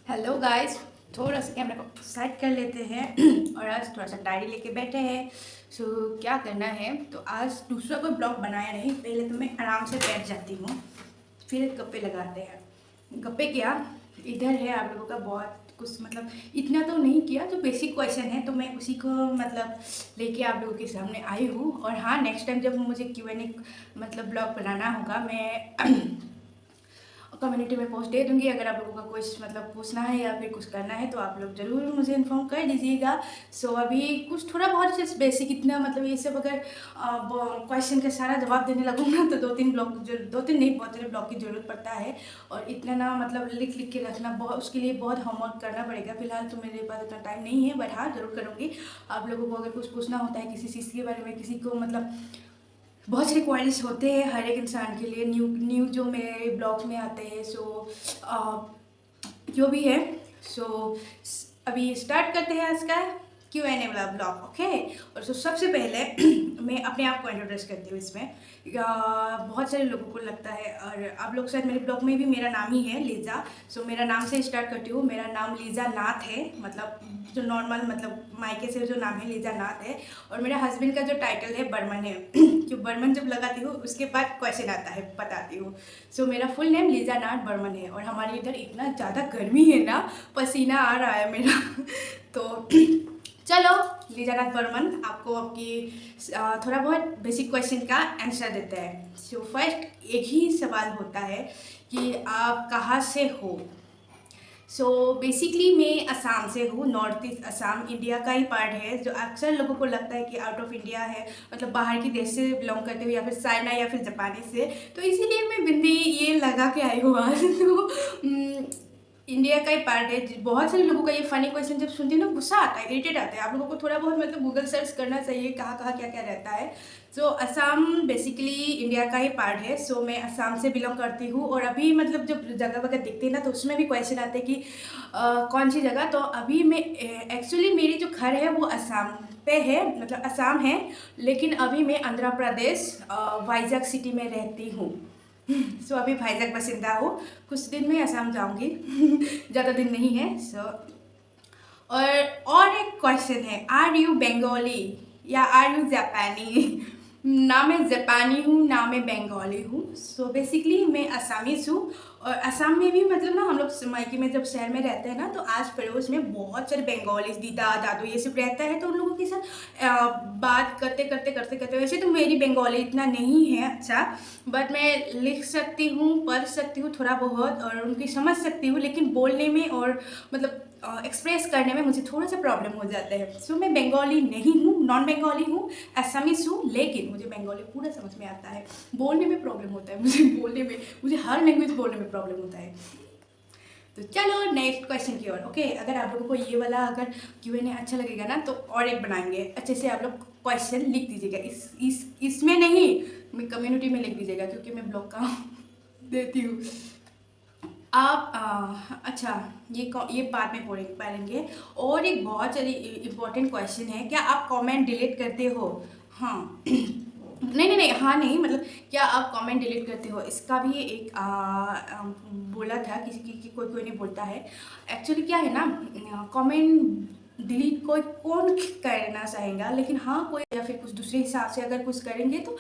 Hello guys, थोड़ा सा camera को साइड कर लेते हैं और आज थोड़ा सा डायरी लेके बैठे हैं। सो क्या करना है, तो आज दूसरा कोई ब्लॉग बनाया नहीं। पहले तो मैं आराम से बैठ जाती हूँ, फिर गप्पे लगाते हैं। गप्पे क्या, इधर है आप लोगों का बहुत कुछ, मतलब इतना तो नहीं किया, जो बेसिक क्वेश्चन है तो मैं उसी को मतलब लेके आप लोगों के सामने आई हूँ। और हाँ, नेक्स्ट टाइम जब मुझे Q&A मतलब ब्लॉग बनाना होगा, मैं कम्युनिटी में पोस्ट दे दूँगी। अगर आप लोगों का कुछ मतलब पूछना है या फिर कुछ करना है तो आप लोग ज़रूर मुझे इन्फॉर्म कर दीजिएगा। सो अभी कुछ थोड़ा बहुत जस्ट बेसिक इतना, मतलब ये सब अगर क्वेश्चन का सारा जवाब देने लगूँ ना तो दो तीन नहीं, बहुत सारे ब्लॉग की ज़रूरत पड़ता है। और इतना ना मतलब लिख लिख के रखना, बहुत उसके लिए बहुत होमवर्क करना पड़ेगा। फिलहाल तो मेरे पास इतना टाइम नहीं है, बट हाँ ज़रूर करूँगी। आप लोगों को अगर कुछ पूछना होता है किसी चीज़ के बारे में, किसी को मतलब बहुत सारे क्वारीज होते हैं हर एक इंसान के लिए, न्यू न्यू जो मेरे ब्लॉग्स में आते हैं। जो भी है, सो अभी स्टार्ट करते हैं आज का Q&A वाला ब्लॉग। ओके, और सबसे पहले मैं अपने आप को इंट्रोड्यूस करती हूँ इसमें। बहुत सारे लोगों को लगता है, और आप लोग शायद मेरे ब्लॉग में भी मेरा नाम ही है लीजा। सो मेरा नाम से स्टार्ट करती हूँ। मेरा नाम लीजा नाथ है, मतलब जो नॉर्मल मतलब मायके से जो नाम है लीजा नाथ है। और मेरा हस्बैंड का जो टाइटल है बर्मन है। जो बर्मन जब लगाती हूँ उसके बाद क्वेश्चन आता है, बताती हूँ। सो मेरा फुल नेम लीजा नाथ बर्मन है। और हमारे इधर इतना ज़्यादा गर्मी है ना, पसीना आ रहा है मेरा तो चलो, लीजा नाथ बर्मन आपको आपकी थोड़ा बहुत बेसिक क्वेश्चन का आंसर देते हैं। सो फर्स्ट एक ही सवाल होता है कि आप कहाँ से हो। सो बेसिकली मैं असम से हूँ। नॉर्थ ईस्ट असम इंडिया का ही पार्ट है, जो अक्सर लोगों को लगता है कि आउट ऑफ इंडिया है, मतलब बाहर के देश से बिलोंग करते हुए, या फिर चाइना या फिर जापानी से। तो इसीलिए मैं बिंदी ये लगा के आई हूँ आज तो इंडिया का ही पार्ट है। बहुत सारे लोगों का ये फनी क्वेश्चन जब सुनते हैं ना, गुस्सा आता है, इरिटेट आता है। आप लोगों को थोड़ा बहुत मतलब गूगल सर्च करना चाहिए कहाँ कहाँ क्या क्या रहता है। सो असम बेसिकली इंडिया का ही पार्ट है। सो मैं असम से बिलोंग करती हूँ। और अभी मतलब जब जगह वगैरह दिखते हैं ना, तो उसमें भी क्वेश्चन आते हैं कि कौन सी जगह। तो अभी मैं एक्चुअली मेरी जो घर है वो असम पे है, मतलब असम है। लेकिन अभी मैं आंध्र प्रदेश वाइजैक सिटी में रहती हूँ। सो अभी वाइजैक बसिंदा हूँ। कुछ दिन में असम जाऊँगी ज़्यादा दिन नहीं है। और एक क्वेश्चन है, आर यू बंगाली या आर यू जापानी। ना मैं जापानी हूँ ना मैं बंगाली हूँ। सो बेसिकली मैं असमीज़ हूँ। और असम में भी मतलब ना, हम लोग मायके में जब शहर में रहते हैं ना, तो आस पड़ोस में बहुत सारे बंगालीज, दीदा दादू ये सब रहता है। तो उन लोगों के साथ बात करते करते करते करते, वैसे तो मेरी बंगाली इतना नहीं है अच्छा, बट मैं लिख सकती हूँ, पढ़ सकती हूँ थोड़ा बहुत, और उनकी समझ सकती हूँ। लेकिन बोलने में और मतलब एक्सप्रेस करने में मुझे थोड़ा सा प्रॉब्लम हो जाता है। सो मैं बंगाली नहीं हूँ, नॉन बंगाली हूँ, असमीज हूँ। लेकिन मुझे बंगाली पूरा समझ में आता है। बोलने में प्रॉब्लम होता है मुझे, बोलने में मुझे हर लैंग्वेज बोलने में प्रॉब्लम होता है। तो चलो नेक्स्ट क्वेश्चन की ओर। ओके, अगर आप लोगों को ये वाला अगर Q&A अच्छा लगेगा ना, तो और एक बनाएंगे अच्छे से। आप लोग क्वेश्चन लिख दीजिएगा, इसमें नहीं, मैं कम्युनिटी में लिख दीजिएगा, क्योंकि मैं ब्लॉग का देती हूँ। आप अच्छा, ये बाद में पढ़ेंगे। और एक बहुत सारी इम्पोर्टेंट क्वेश्चन है, क्या आप कमेंट डिलीट करते हो। हाँ नहीं नहीं नहीं, हाँ नहीं, मतलब क्या आप कमेंट डिलीट करते हो, इसका भी एक बोला था किसी की कोई कोई नहीं बोलता है। एक्चुअली क्या है ना, कमेंट डिलीट कोई कौन करना चाहेगा, लेकिन हाँ कोई या फिर कुछ दूसरे हिसाब से अगर कुछ करेंगे तो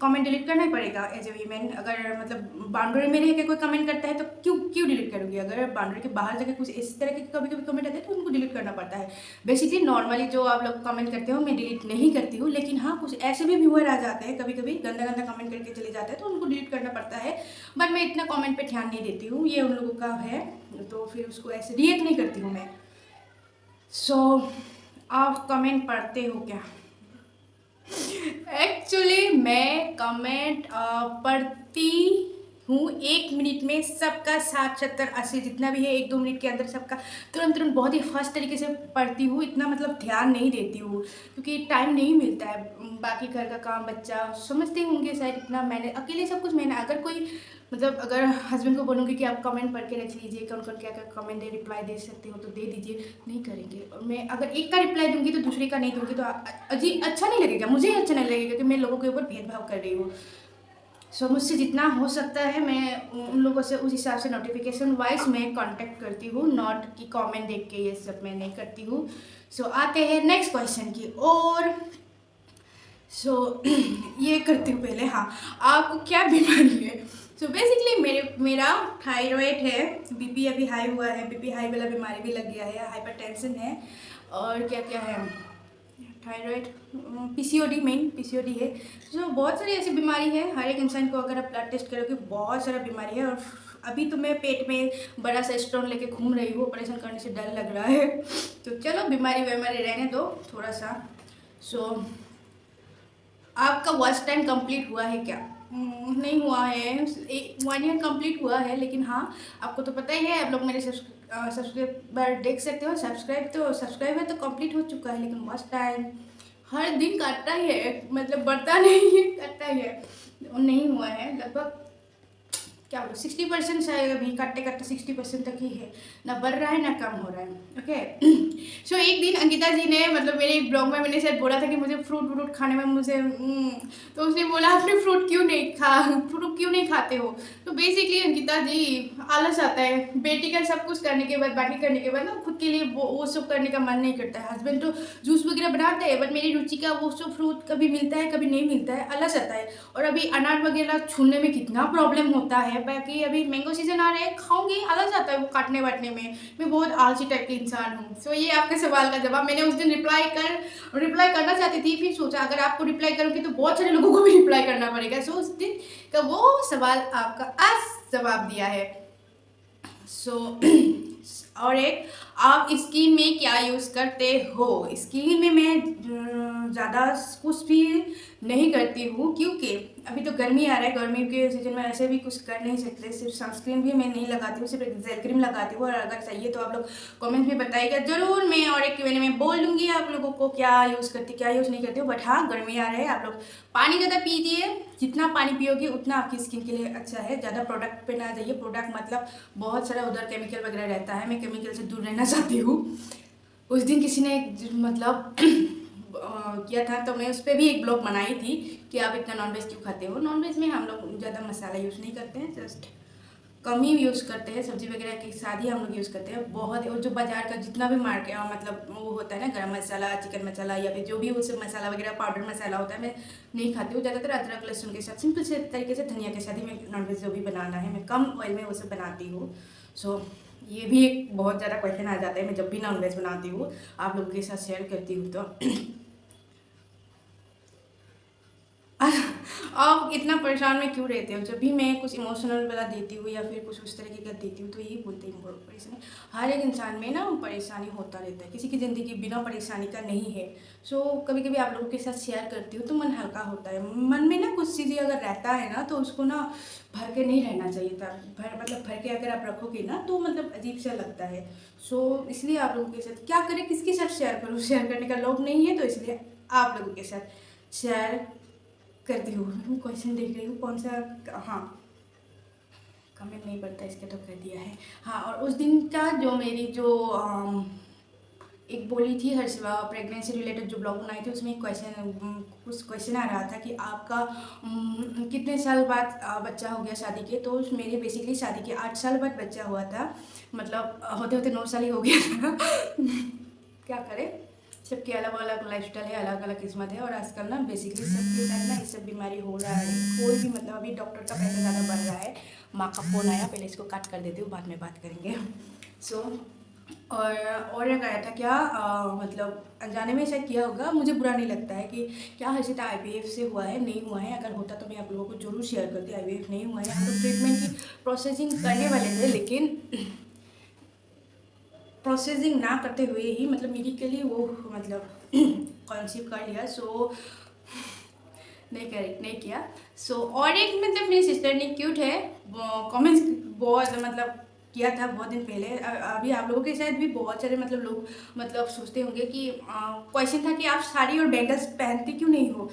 कमेंट डिलीट करना ही पड़ेगा एज ए वीमेन। अगर मतलब बाउंड्री में रह के कोई कमेंट करता है तो क्यों क्यों डिलीट करूँगी। अगर बाउंड्री के बाहर जाकर कुछ इस तरह के कभी कभी कमेंट आते हैं तो उनको डिलीट करना पड़ता है। बेसिकली नॉर्मली जो आप लोग कमेंट करते हो मैं डिलीट नहीं करती हूँ, लेकिन हाँ कुछ ऐसे भी व्यूअर आ जाते हैं कभी कभी गंदा गंदा कमेंट करके चले जाते हैं, तो उनको डिलीट करना पड़ता है। बट मैं इतना कमेंट पे ध्यान नहीं देती हूँ, ये उन लोगों का है, तो फिर उसको ऐसे रिएक्ट नहीं करती हूँ मैं। सो आप कमेंट पढ़ते हो क्या। एक्चुअली मैं कमेंट पढ़ती हूँ 1 मिनट में सबका, 60 70 80 जितना भी है, 1 2 मिनट के अंदर सबका तुरंत तुरंत बहुत ही फास्ट तरीके से पढ़ती हूँ। इतना मतलब ध्यान नहीं देती हूँ क्योंकि टाइम नहीं मिलता है, बाकी घर का काम, बच्चा, समझते होंगे शायद। इतना मैंने अकेले सब कुछ, मैंने अगर कोई मतलब अगर हस्बैंड को बोलूँगी कि आप कमेंट पढ़ के रख लीजिए, कौन कौन क्या क्या कमेंट है, रिप्लाई दे सकते हो तो दे दीजिए, नहीं करेंगे। और मैं अगर एक का रिप्लाई दूंगी तो दूसरे का नहीं दूंगी तो अजी अच्छा नहीं लगेगा, मुझे अच्छा नहीं लगेगा कि मैं लोगों के ऊपर भेदभाव कर रही हूँ। सो मुझसे जितना हो सकता है मैं उन लोगों से उस हिसाब से नोटिफिकेशन वाइज मैं कांटेक्ट करती हूँ, नॉट कि कमेंट देख के ये सब मैं नहीं करती हूँ। सो आते हैं नेक्स्ट क्वेश्चन की और। सो ये करती हूँ पहले। हाँ, आपको क्या बीमारी है? सो बेसिकली मेरा थायराइड है, बीपी अभी हाई हुआ है, बीपी हाई वाला बीमारी भी लग गया है, हाइपरटेंशन है, और क्या क्या है, थायराइड, पीसीओडी, मेन पीसीओडी है। सो बहुत सारी ऐसी बीमारी है, हर एक इंसान को अगर आप ब्लड टेस्ट करोगे बहुत सारा बीमारी है। और अभी तो मैं पेट में बड़ा सा स्टोन लेके घूम रही हूँ, ऑपरेशन करने से डर लग रहा है। तो चलो बीमारी बीमारी रहने दो थोड़ा सा। सो आपका वॉच टाइम कंप्लीट हुआ है क्या? नहीं हुआ है, 1 ईयर कंप्लीट हुआ है, लेकिन हाँ आपको तो पता ही है, आप लोग मेरे सब्सक्राइबर देख सकते हो, सब्सक्राइब है तो कंप्लीट हो चुका है, लेकिन वॉच टाइम हर दिन काटता ही है, मतलब बढ़ता नहीं है, काटता ही है। नहीं हुआ है, लगभग क्या बोलो 60% शायद, अभी काटते काटते 60% तक ही है, ना बढ़ रहा है ना कम हो रहा है। ओके। सो एक दिन अंकिता जी ने, मतलब मेरे एक ब्लॉग में मैंने शायद बोला था कि मुझे फ्रूट खाने में मुझे तो उसने बोला आपने फ्रूट क्यों नहीं खाते हो? तो बेसिकली अंकिता जी, आलस आता है, बेटी का सब कुछ करने के बाद, बाकी करने के बाद ना खुद के लिए वो सब करने का मन नहीं करता है। हस्बैंड तो जूस वगैरह बनाते हैं, बट मेरी रुचि का वो सब फ्रूट कभी मिलता है कभी नहीं मिलता है, आलस आता है। और अभी अनार वगैरह छूने में कितना प्रॉब्लम होता है, बाकी अभी मैंगो सीजन आ रहे हैं, खाऊंगी, आलस आता है वो काटने वाटने में, मैं बहुत आलसी टाइप की इंसान हूँ। सो ये आपके सवाल का जवाब। मैंने उस दिन रिप्लाई करना चाहती थी, फिर सोचा अगर आपको रिप्लाई करूँगी तो बहुत सारे लोगों को भी रिप्लाई करना पड़ेगा। सो उस दिन का वो सवाल आपका आज जवाब दिया है। सो और एक, आप स्किन में क्या यूज़ करते हो? स्किन में मैं ज़्यादा कुछ भी नहीं करती हूँ, क्योंकि अभी तो गर्मी आ रहा है, गर्मी के सीजन में ऐसे भी कुछ कर नहीं सकते, सिर्फ सनस्क्रीन भी मैं नहीं लगाती हूँ, सिर्फ एक जेल क्रीम लगाती हूँ। और अगर चाहिए तो आप लोग कमेंट में बताइएगा ज़रूर, मैं और एक Q&A में बोल दूँगी आप लोगों को क्या यूज़ करती क्या यूज़ नहीं करती हूँ। बट हाँ, गर्मी आ रहा है, आप लोग पानी ज़्यादा पीजिए, जितना पानी पियोगे उतना आपकी स्किन के लिए अच्छा है। ज़्यादा प्रोडक्ट पे ना जाइए, प्रोडक्ट मतलब बहुत सारा उधर केमिकल वगैरह रहता है, मैं केमिकल से दूर रहना चाहती हूँ। उस दिन किसी ने मतलब किया था, तो मैं उस पर भी एक ब्लॉग बनाई थी कि आप इतना नॉनवेज क्यों खाते हो। नॉनवेज में हम लोग ज़्यादा मसाला यूज़ नहीं करते हैं, जस्ट कम ही यूज़ करते हैं, सब्जी वगैरह के साथ ही हम लोग यूज़ करते हैं बहुत। और जो बाजार का जितना भी मार्केट मतलब वो होता है ना, गरम मसाला, चिकन मसाला, या फिर जो भी वो सब मसाला वगैरह पाउडर मसाला होता है, मैं नहीं खाती हूँ। ज़्यादातर अदरक लहसुन के साथ सिंपल से तरीके से धनिया के साथ ही मैं नॉनवेज जो भी बनाना है मैं कम ऑयल में वो सब बनाती हूँ। सो ये भी एक बहुत ज़्यादा क्वेश्चन आ जाता है, मैं जब भी नॉनवेज बनाती हूँ आप लोगों के साथ शेयर करती हूँ। तो आप इतना परेशान में क्यों रहते हो? जब भी मैं कुछ इमोशनल वाला देती हूँ या फिर कुछ उस तरीके का देती हूँ तो यही बोलते हैं बहुत परेशानी। हर एक इंसान में ना परेशानी होता रहता है, किसी की ज़िंदगी बिना परेशानी का नहीं है। सो कभी कभी आप लोगों के साथ शेयर करती हूँ तो मन हल्का होता है। मन में ना कुछ चीज़ें अगर रहता है ना तो उसको ना भर के नहीं रहना चाहिए था, भर के अगर आप रखोगे ना तो मतलब अजीब सा लगता है। सो इसलिए आप लोगों के साथ क्या करें, किसके साथ शेयर करूँ, शेयर करने का लोग नहीं है, तो इसलिए आप लोगों के साथ शेयर करती हूँ। मैं क्वेश्चन देख रही हूँ कौन सा, हाँ कमेंट नहीं पड़ता इसके तो कर दिया है। हाँ, और उस दिन का जो मेरी जो एक बोली थी हर्षिवा, प्रेगनेंसी रिलेटेड जो ब्लॉग बनाई थी, उसमें कुछ क्वेश्चन आ रहा था कि आपका कितने साल बाद बच्चा हो गया शादी के। तो मेरे बेसिकली शादी के 8 साल बाद बच्चा हुआ था, मतलब होते होते 9 साल ही हो गया था। क्या करें, सबकी अलग अलग लाइफस्टाइल है, अलग अलग किस्मत है। और आजकल ना बेसिकली सबके साथ ना ये सब बीमारी हो रहा है, कोई भी मतलब अभी डॉक्टर का पैसा ज़्यादा बढ़ रहा है। माँ का फ़ोन आया, पहले इसको कट कर देती हूँ, बाद में बात करेंगे। सो और एक आया था क्या, मतलब अनजाने में शायद किया होगा, मुझे बुरा नहीं लगता है कि क्या हर्षिता IVF से हुआ है नहीं हुआ है। अगर होता तो मैं आप लोगों को जरूर शेयर करती। IVF नहीं हुआ है, हम लोग ट्रीटमेंट की प्रोसेसिंग करने वाले थे, लेकिन प्रोसेसिंग ना करते हुए ही मतलब मेडिकली वो मतलब कंसीव कर लिया। सो नहीं किया। सो और एक मतलब मेरी सिस्टर ने क्यूट है, कमेंट्स बहुत मतलब किया था बहुत दिन पहले। अभी आप लोगों के साथ भी बहुत सारे मतलब लोग मतलब सोचते होंगे कि क्वेश्चन था कि आप साड़ी और बैंगल्स पहनते क्यों नहीं हो।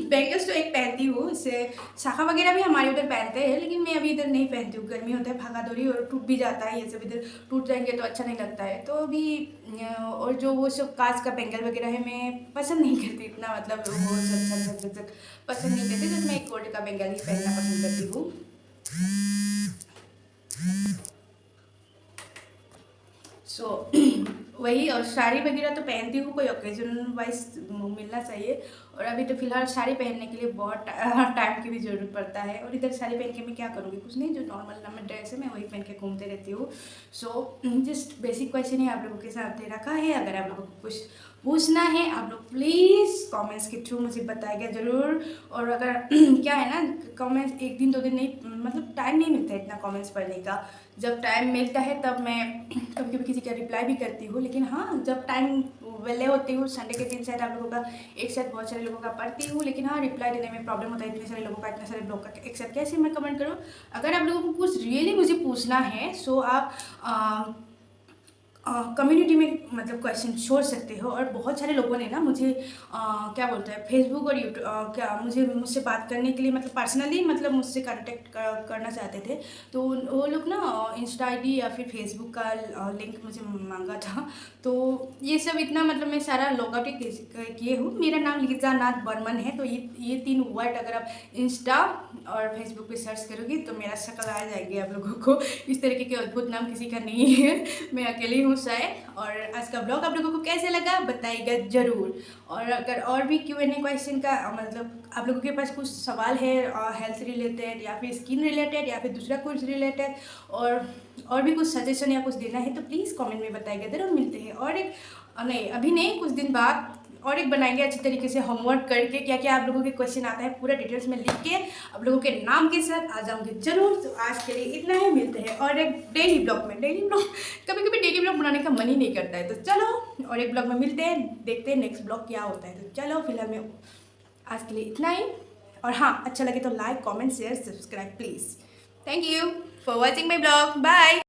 बैंगल्स तो एक पहनती हूँ, इससे शाखा वगैरह भी हमारे उधर पहनते हैं, लेकिन मैं अभी इधर नहीं पहनती हूँ। गर्मी होता है, भागा दौड़ी और टूट भी जाता है, ये सब इधर टूट जाएंगे तो अच्छा नहीं लगता है। तो अभी और जो वो सब कांच का बैंगल वगैरह है मैं पसंद नहीं करती इतना, मतलब वो सब पसंद नहीं करती, तो मैं एक गोल्ड का बैंगल ही पहनना पसंद करती हूँ। सो वही, और साड़ी वगैरह तो पहनती हूँ, कोई ओकेजन वाइज मिलना चाहिए। और अभी तो फिलहाल साड़ी पहनने के लिए बहुत टाइम की भी ज़रूरत पड़ता है, और इधर साड़ी पहन के मैं क्या करूँगी, कुछ नहीं, जो नॉर्मल नॉर्मल ड्रेस है मैं वही पहन के घूमते रहती हूँ। सो जस्ट बेसिक क्वेश्चन ही आप लोगों के साथ दे रखा है। अगर आप लोगों को कुछ पूछना है, आप लोग प्लीज़ कमेंट्स के थ्रू मुझे बताइएगा ज़रूर। और अगर क्या है ना, कमेंट्स एक दिन दो दिन नहीं, मतलब टाइम नहीं मिलता है इतना कमेंट्स पढ़ने का। जब टाइम मिलता है तब मैं कभी कभी किसी का रिप्लाई भी करती हूँ, लेकिन हाँ, जब टाइम वेले होती हूँ, संडे के दिन शायद आप लोगों का एक साथ बहुत सारे लोगों का पढ़ती हूँ, लेकिन हाँ, रिप्लाई देने में प्रॉब्लम होता है, इतने सारे लोगों का, इतने सारे लोगों का एक साथ कैसे मैं कमेंट करूँ। अगर आप लोगों को कुछ रियली मुझे पूछना है, सो आप कम्युनिटी में मतलब क्वेश्चन छोड़ सकते हो। और बहुत सारे लोगों ने ना मुझे क्या बोलते हैं, फेसबुक और यूट्यूब क्या मुझसे बात करने के लिए, मतलब पर्सनली, मतलब मुझसे कांटेक्ट करना चाहते थे। तो वो लोग ना इंस्टा आईडी या फिर फेसबुक का लिंक मुझे मांगा था। तो ये सब इतना, मतलब मैं सारा लॉग आउट किए हूँ। मेरा नाम लिजा नाथ बर्मन है। तो ये 3 वर्ड अगर आप इंस्टा और फेसबुक पे सर्च करोगे तो मेरा शक्ल आ जाएगी आप लोगों को। इस तरीके के अद्भुत नाम किसी का नहीं है, मैं अकेली हूँ शायद। और आज का ब्लॉग आप लोगों को कैसे लगा बताइएगा ज़रूर। और अगर और भी Q&A क्वेश्चन का, मतलब आप लोगों के पास कुछ सवाल है हेल्थ रिलेटेड या फिर स्किन रिलेटेड या फिर दूसरा कुछ रिलेटेड, और भी कुछ सजेशन या कुछ देना है, तो प्लीज़ कमेंट में बताइएगा ज़रूर। मिलते हैं और एक, नहीं अभी नहीं, कुछ दिन बाद और एक बनाएंगे अच्छी तरीके से होमवर्क करके, क्या क्या आप लोगों के क्वेश्चन आता है पूरा डिटेल्स में लिख के आप लोगों के नाम के साथ आ जाऊंगी जरूर। तो आज के लिए इतना ही, मिलते हैं और एक डेली ब्लॉग में। डेली ब्लॉग, कभी कभी डेली ब्लॉग बनाने का मन ही नहीं करता है, तो चलो और एक ब्लॉग में मिलते हैं, देखते हैं नेक्स्ट ब्लॉग क्या होता है। तो चलो फिलहाल मैं आज के लिए इतना ही। और हाँ, अच्छा लगे तो like comment share subscribe please. Thank you for watching my blog. Bye.